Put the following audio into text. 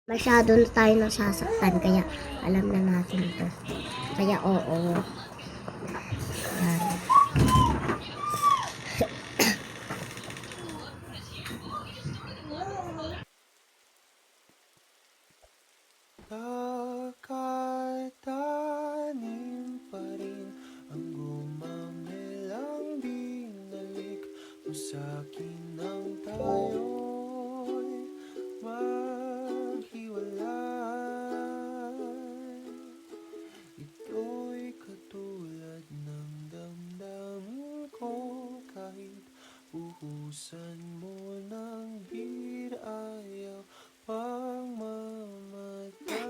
Masyado na tayo nasasaktan, kaya alam na natin to. Kaya oo. Yan. Nakatanim pa rin ang gumamelang binalik mo sa'kin ang tayo.